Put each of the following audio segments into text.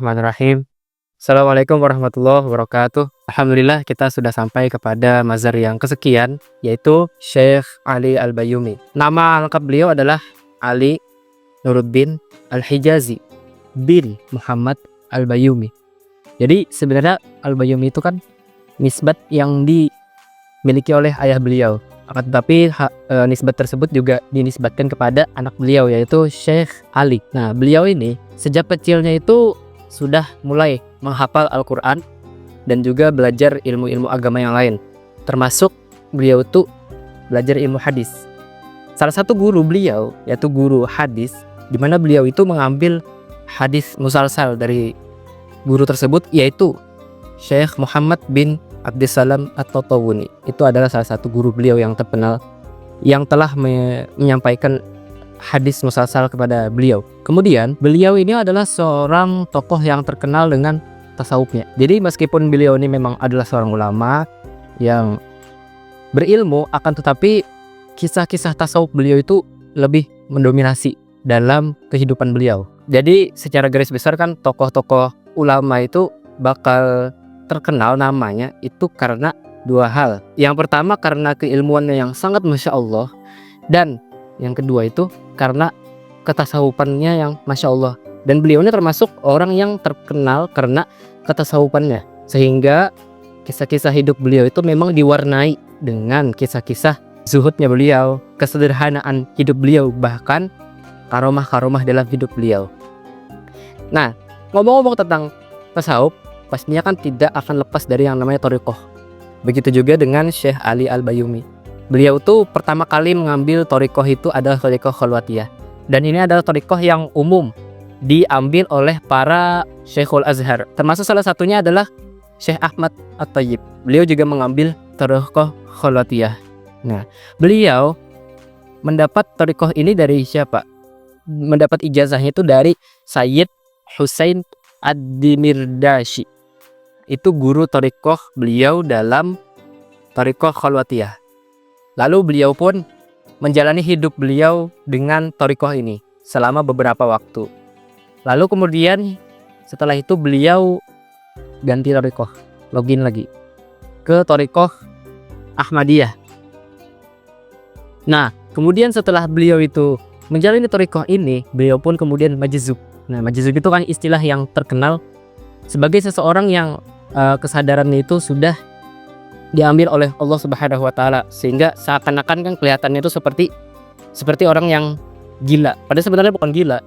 Bismillahirrahmanirrahim. Assalamualaikum warahmatullahi wabarakatuh. Alhamdulillah kita sudah sampai kepada mazhar yang kesekian, yaitu Syekh Ali Al-Bayyumi. Nama lengkap beliau adalah Ali Nuruddin Al-Hijazi bin Muhammad Al-Bayyumi. Jadi sebenarnya Al-Bayyumi itu kan nisbat yang dimiliki oleh ayah beliau. Akan tetapi nisbat tersebut juga dinisbatkan kepada anak beliau, yaitu Syekh Ali. Nah, beliau ini sejak kecilnya itu sudah mulai menghafal Al-Quran dan juga belajar ilmu-ilmu agama yang lain. Termasuk beliau itu belajar ilmu hadis. Salah satu guru beliau yaitu guru hadis, di mana beliau itu mengambil hadis musalsal dari guru tersebut, yaitu Syekh Muhammad bin Abdissalam At-Tatawuni. Itu adalah salah satu guru beliau yang terkenal yang telah menyampaikan hadis musalsal kepada beliau. Kemudian beliau ini adalah seorang tokoh yang terkenal dengan tasawufnya. Jadi meskipun beliau ini memang adalah seorang ulama yang berilmu, akan tetapi kisah-kisah tasawuf beliau itu lebih mendominasi dalam kehidupan beliau. Jadi secara garis besar kan tokoh-tokoh ulama itu bakal terkenal namanya itu karena dua hal. Yang pertama karena keilmuannya yang sangat Masya Allah, dan yang kedua itu karena ketasawufannya yang Masya Allah. Dan beliau ini termasuk orang yang terkenal karena ketasawufannya, sehingga kisah-kisah hidup beliau itu memang diwarnai dengan kisah-kisah zuhudnya beliau, kesederhanaan hidup beliau, bahkan karomah-karomah dalam hidup beliau. Nah, ngomong-ngomong tentang tasawuf, pastinya kan tidak akan lepas dari yang namanya thariqah. Begitu juga dengan Syekh Ali Al-Bayyumi. Beliau tuh pertama kali mengambil thariqah itu adalah thariqah khalwatiyah. Dan ini adalah thariqah yang umum diambil oleh para Syekhul Azhar. Termasuk salah satunya adalah Syekh Ahmad At-Thayyib. Beliau juga mengambil thariqah khalwatiyah. Nah, beliau mendapat thariqah ini dari siapa? Mendapat ijazahnya itu dari Sayyid Husain Ad-Dimirdashi. Itu guru thariqah beliau dalam thariqah khalwatiyah. Lalu beliau pun menjalani hidup beliau dengan thariqah ini selama beberapa waktu. Lalu kemudian setelah itu beliau ganti thariqah, login lagi ke thariqah Ahmadiyah. Nah, kemudian setelah beliau itu menjalani thariqah ini, beliau pun kemudian majzub. Nah, majzub itu kan istilah yang terkenal sebagai seseorang yang kesadarannya itu sudah diambil oleh Allah Subhanahu wa taala, sehingga seakan-akan kan kelihatannya itu seperti orang yang gila. Padahal sebenarnya bukan gila.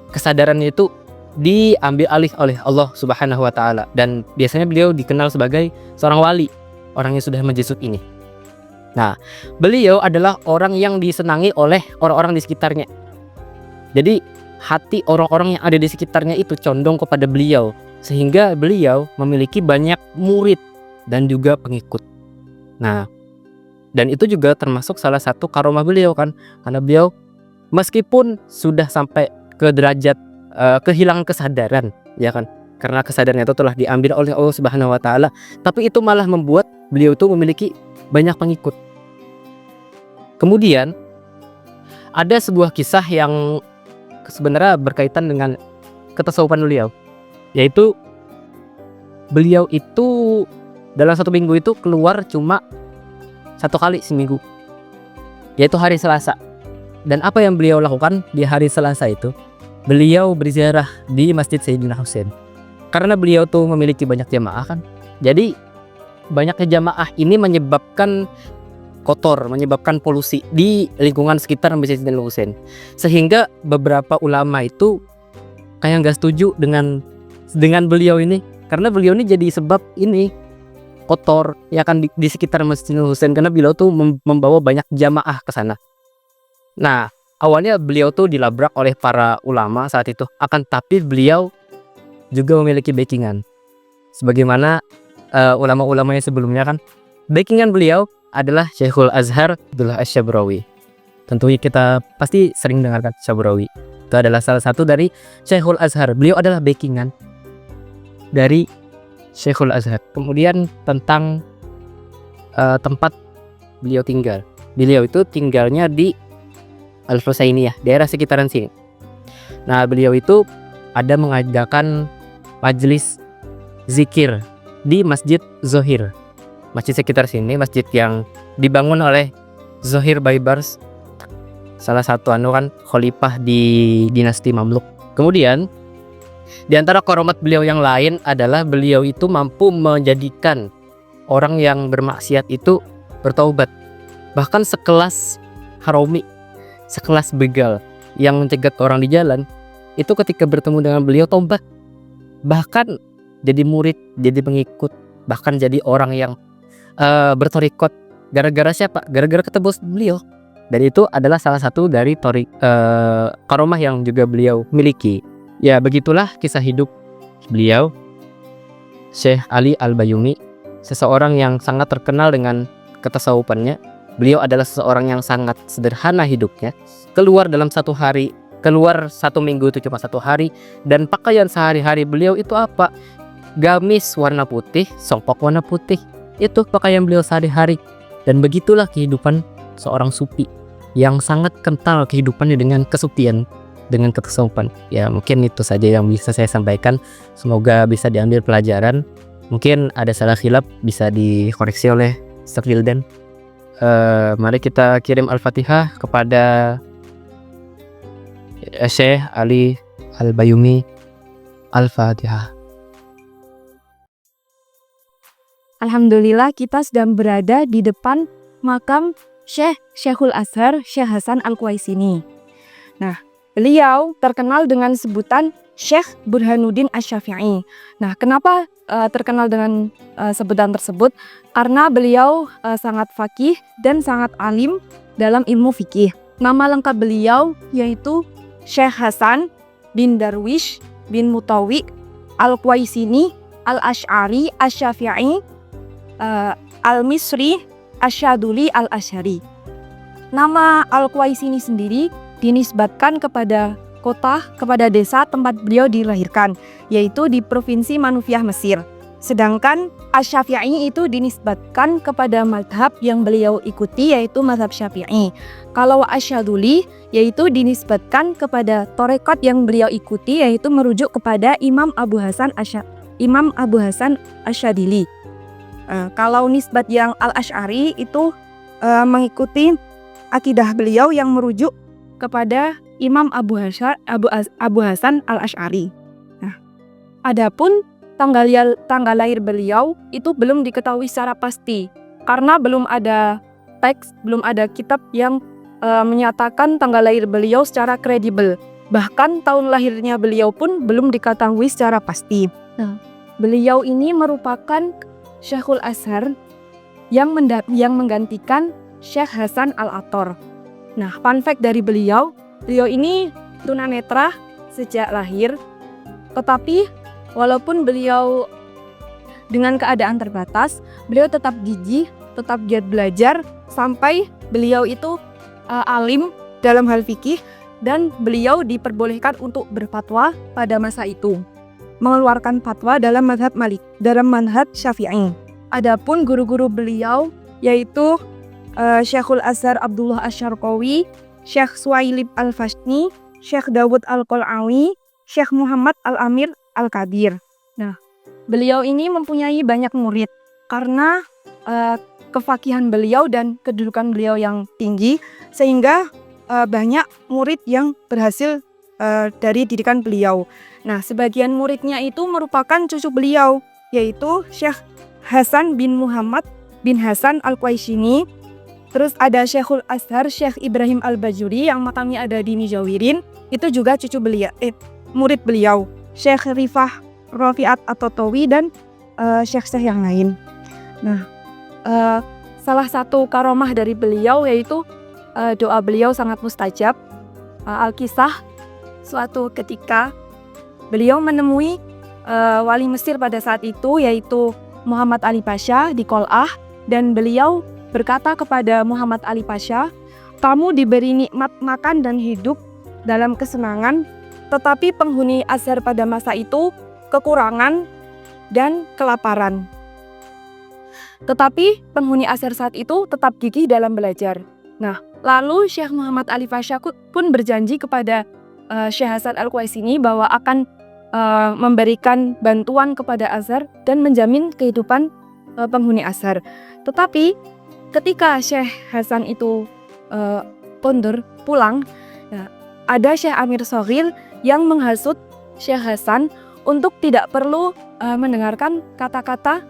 Kesadarannya itu diambil alih oleh Allah Subhanahu wa taala, dan biasanya beliau dikenal sebagai seorang wali, orang yang sudah majzub ini. Nah, beliau adalah orang yang disenangi oleh orang-orang di sekitarnya. Jadi hati orang-orang yang ada di sekitarnya itu condong kepada beliau, sehingga beliau memiliki banyak murid dan juga pengikut. Nah, dan itu juga termasuk salah satu karomah beliau kan, karena beliau meskipun sudah sampai ke derajat kehilangan kesadaran, ya kan, karena kesadarannya itu telah diambil oleh Allah Subhanahu wa taala, tapi itu malah membuat beliau itu memiliki banyak pengikut. Kemudian ada sebuah kisah yang sebenarnya berkaitan dengan ketasawufan beliau, yaitu beliau itu dalam satu minggu itu keluar cuma satu kali seminggu, yaitu hari Selasa. Dan apa yang beliau lakukan di hari Selasa itu? Beliau berziarah di Masjid Sayyidina Husain. Karena beliau tuh memiliki banyak jamaah kan, jadi banyaknya jamaah ini menyebabkan kotor, menyebabkan polusi di lingkungan sekitar Masjid Sayyidina Husain, sehingga beberapa ulama itu kayak nggak setuju dengan beliau ini, karena beliau ini jadi sebab ini kotor ya kan di sekitar Masjid Husain, karena beliau tuh membawa banyak jamaah ke sana. Nah, awalnya beliau tuh dilabrak oleh para ulama saat itu, akan tapi beliau juga memiliki backingan sebagaimana ulama-ulama yang sebelumnya kan. Backingan beliau adalah Syekhul Azhar Abdullah Asy-Syabrawi. Tentunya kita pasti sering dengarkan Syabrawi. Itu adalah salah satu dari Syekhul Azhar. Beliau adalah backingan dari Syekhul Azhar. Kemudian tentang tempat beliau tinggal. Beliau itu tinggalnya di Al-Husainiyah, daerah sekitaran sini. Nah, beliau itu ada mengadakan majelis zikir di Masjid Zohir. Masjid sekitar sini, masjid yang dibangun oleh Zohir Baibars, salah satu khalifah di dinasti Mamluk. Kemudian di antara karamat beliau yang lain adalah beliau itu mampu menjadikan orang yang bermaksiat itu bertaubat. Bahkan sekelas Haromi, sekelas begal yang mencegat orang di jalan, itu ketika bertemu dengan beliau taubat. Bahkan jadi murid, jadi pengikut, bahkan jadi orang yang bertorikot. Gara-gara siapa? Gara-gara ketemu beliau. Dan itu adalah salah satu dari karomah yang juga beliau miliki. Ya, begitulah kisah hidup beliau, Syekh Ali Al-Bayyumi, seseorang yang sangat terkenal dengan ketasawufannya. Beliau adalah seseorang yang sangat sederhana hidupnya. Keluar dalam satu hari, keluar satu minggu itu cuma satu hari. Dan pakaian sehari-hari beliau itu apa? Gamis warna putih, songkok warna putih. Itu pakaian beliau sehari-hari. Dan begitulah kehidupan seorang sufi yang sangat kental kehidupannya dengan kesucian, dengan ketasawufan. Ya, mungkin itu saja yang bisa saya sampaikan. Semoga bisa diambil pelajaran. Mungkin ada salah khilaf bisa dikoreksi oleh Ustaz Wildan. Mari kita kirim Al-Fatihah kepada Syekh Ali Al-Bayyumi. Al-Fatihah. Alhamdulillah kita sedang berada di depan makam Syekhul Azhar Syekh Hasan Al-Quwaisini. Nah, beliau terkenal dengan sebutan Syekh Burhanuddin Asy-Syafi'i. Nah, kenapa terkenal dengan sebutan tersebut? Karena beliau sangat faqih dan sangat alim dalam ilmu fikih. Nama lengkap beliau yaitu Syekh Hasan bin Darwish bin Mutawi Al-Quwaisini Al-Asy'ari Asy-Syafi'i Al-Misri Asyaduli Al-Asy'ari. Nama Al-Quwaisini sendiri dinisbatkan kepada kota, kepada desa tempat beliau dilahirkan, yaitu di Provinsi Manufiah Mesir. Sedangkan Asy-Syafi'i itu dinisbatkan kepada mazhab yang beliau ikuti, yaitu mazhab Syafi'i. Kalau Asyaduli yaitu dinisbatkan kepada tarekat yang beliau ikuti, yaitu merujuk kepada Imam Abu Hasan Asyadili. Kalau nisbat yang Al-Asy'ari itu mengikuti akidah beliau yang merujuk kepada Imam Abu Hasan Al-Asy'ari. Nah, adapun tanggal lahir beliau itu belum diketahui secara pasti karena belum ada teks, belum ada kitab yang menyatakan tanggal lahir beliau secara kredibel. Bahkan tahun lahirnya beliau pun belum diketahui secara pasti. Nah, beliau ini merupakan Syekhul Azhar yang menggantikan Syekh Hasan Al-Attar. Nah, fun fact dari beliau ini tunanetra sejak lahir, tetapi walaupun beliau dengan keadaan terbatas, beliau tetap gigih, tetap giat belajar, sampai beliau itu alim dalam hal fikih, dan beliau diperbolehkan untuk berfatwa pada masa itu, mengeluarkan fatwa dalam mazhab Malik, dalam mazhab Syafi'i. Adapun guru-guru beliau yaitu Syekhul Azhar Abdullah Asy-Syarqawi, Syekh Suwailib Al-Fasni, Syekh Dawud Al-Qal'awi, Syekh Muhammad Al-Amir Al-Kabir. Nah, beliau ini mempunyai banyak murid karena kefakihan beliau dan kedudukan beliau yang tinggi, sehingga banyak murid yang berhasil dari didikan beliau. Nah, sebagian muridnya itu merupakan cucu beliau, yaitu Syekh Hasan bin Muhammad bin Hasan Al-Quwaisini. Terus ada Syekhul Azhar Syekh Ibrahim Al-Bajuri yang makamnya ada di Nijawirin, itu juga cucu beliau, murid beliau. Syekh Rifah Rafi'at At-Tatawi dan syekh-syekh yang lain. Nah, salah satu karomah dari beliau yaitu doa beliau sangat mustajab. Al-Kisah, suatu ketika beliau menemui wali Mesir pada saat itu, yaitu Muhammad Ali Pasha di Kol'ah, dan beliau berkata kepada Muhammad Ali Pasha, "Kamu diberi nikmat makan dan hidup dalam kesenangan, tetapi penghuni Azhar pada masa itu kekurangan dan kelaparan. Tetapi penghuni Azhar saat itu tetap gigih dalam belajar." Nah, lalu Syekh Muhammad Ali Pasha pun berjanji kepada Syekh Hasan Al-Quwaisini bahwa akan memberikan bantuan kepada Azhar dan menjamin kehidupan penghuni Azhar. Tetapi ketika Syekh Hasan itu pulang, ada Syekh Amir Shaghir yang menghasut Syekh Hasan untuk tidak perlu mendengarkan kata-kata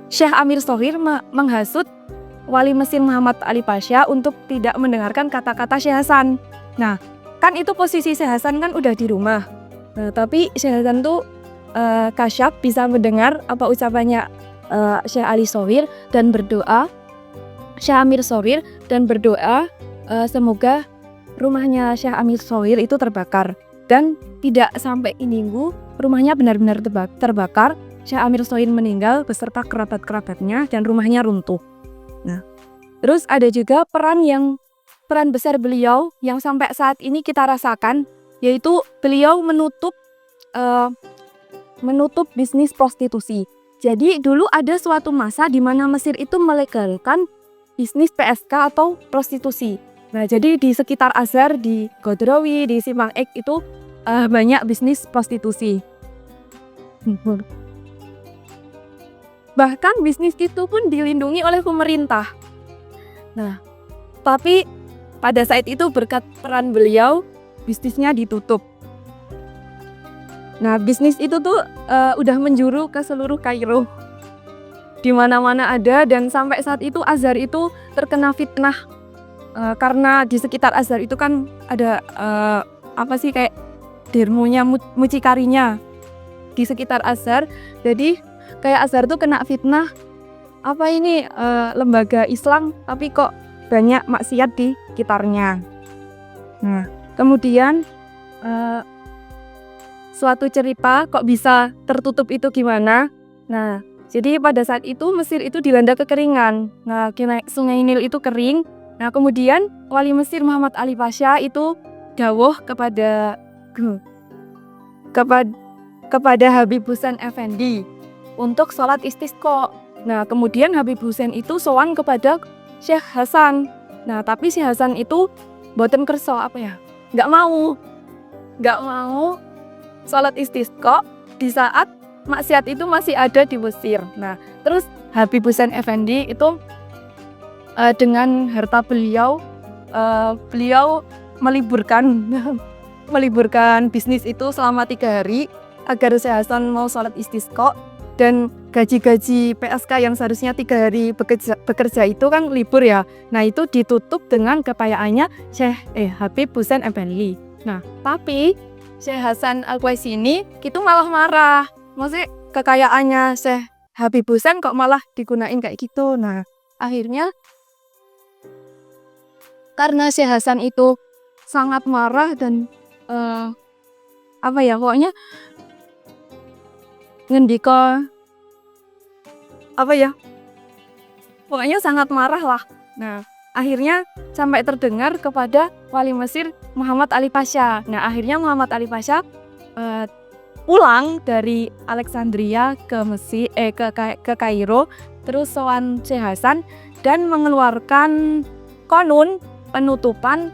Syekh Amir Shaghir menghasut Wali Mesir Muhammad Ali Pasha untuk tidak mendengarkan kata-kata Syekh Hasan. Nah, kan itu posisi Syekh Hasan kan udah di rumah. Nah, tapi Syekh Hasan tuh kasyaf bisa mendengar apa ucapannya Syekh Ali Shaghir dan berdoa, Syekh Amir Shaghir dan berdoa semoga rumahnya Syekh Amir Shaghir itu terbakar. Dan tidak sampai minggu rumahnya benar-benar terbakar. Syekh Amir Shaghir meninggal beserta kerabat-kerabatnya dan rumahnya runtuh. Nah, terus ada juga peran besar beliau yang sampai saat ini kita rasakan, yaitu beliau menutup bisnis prostitusi. Jadi dulu ada suatu masa di mana Mesir itu melegalkan bisnis PSK atau prostitusi. Nah, jadi di sekitar Azhar, di Godrawi, di Simpang Ek itu banyak bisnis prostitusi. Bahkan bisnis itu pun dilindungi oleh pemerintah. Nah, tapi pada saat itu berkat peran beliau, bisnisnya ditutup. Nah, bisnis itu tuh udah menjuru ke seluruh Kairo. Di mana-mana ada, dan sampai saat itu Azhar itu terkena fitnah. Karena di sekitar Azhar itu kan ada kayak dermonya, mucikarinya di sekitar Azhar. Jadi kayak Azhar tuh kena fitnah, lembaga Islam tapi kok banyak maksiat di sekitarnya. Nah, kemudian suatu cerita kok bisa tertutup itu gimana? Nah, jadi pada saat itu Mesir itu dilanda kekeringan. Nah, Sungai Nil itu kering. Nah, kemudian Wali Mesir Muhammad Ali Pasha itu dawuh kepada Habib Husain Effendi untuk sholat istisqa. Nah, kemudian Habib Husain itu sowan kepada Syekh Hasan. Nah, tapi Syekh Hasan itu boten kerso nggak mau sholat istisqa di saat maksiat itu masih ada di Mesir. Nah, terus Habib Husain Effendi itu dengan harta beliau meliburkan bisnis itu selama 3 hari agar Syekh Hasan mau sholat istisqa. Dan gaji-gaji PSK yang seharusnya 3 hari bekerja itu kan libur ya. Nah, itu ditutup dengan kekayaannya Habib Husain Effendi. Nah, tapi Syekh Hasan Al-Qaisini itu malah marah. Maksudnya kekayaannya Syekh Habib Husain kok malah digunain kayak gitu. Nah, akhirnya karena Syekh Hasan itu sangat marah dan pokoknya pokoknya sangat marah lah. Nah, akhirnya sampai terdengar kepada Wali Mesir Muhammad Ali Pasha. Nah, akhirnya Muhammad Ali Pasha pulang dari Alexandria ke Mesir, ke Kairo, terus sowan Syekh Hasan dan mengeluarkan konun penutupan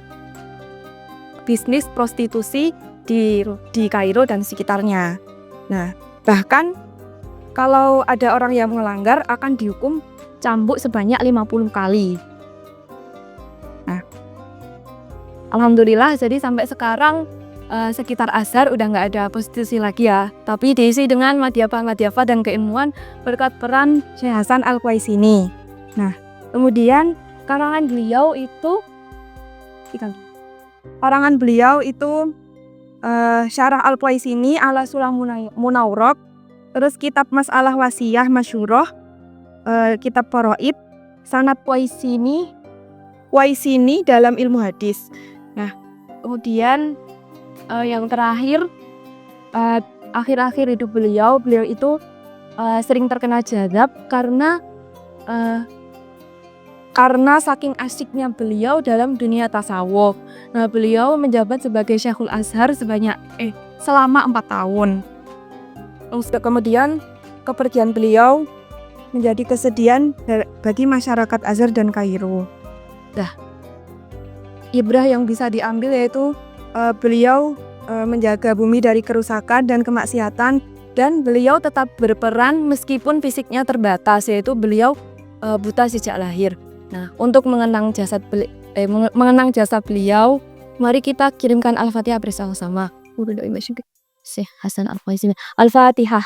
bisnis prostitusi di Kairo dan sekitarnya. Nah, bahkan kalau ada orang yang melanggar akan dihukum cambuk sebanyak 50 kali. Nah, alhamdulillah jadi sampai sekarang sekitar Azhar udah nggak ada prostitusi lagi ya, tapi diisi dengan madyafah dan keilmuan berkat peran Syekh Hasan Al-Qaisini. Nah, kemudian karangan beliau itu Syarah Al-Qaisini ala Sulam Munawwarah, terus kitab Mas'alah Wasiyah Masyhurah, kitab Faraid, Sanad Qaisini dalam ilmu hadis. Nah, kemudian yang terakhir, akhir-akhir hidup beliau itu sering terkena jazab karena saking asyiknya beliau dalam dunia tasawuf. Nah, beliau menjabat sebagai Syekhul Azhar selama 4 tahun. Kemudian kepergian beliau menjadi kesedihan bagi masyarakat Azhar dan Kairo. Ibrah yang bisa diambil yaitu beliau menjaga bumi dari kerusakan dan kemaksiatan, dan beliau tetap berperan meskipun fisiknya terbatas, yaitu beliau buta sejak lahir. Nah, untuk mengenang jasa beliau, mari kita kirimkan Al-Fatihah bersama-sama. Syekh Hasan Al-Fatihah.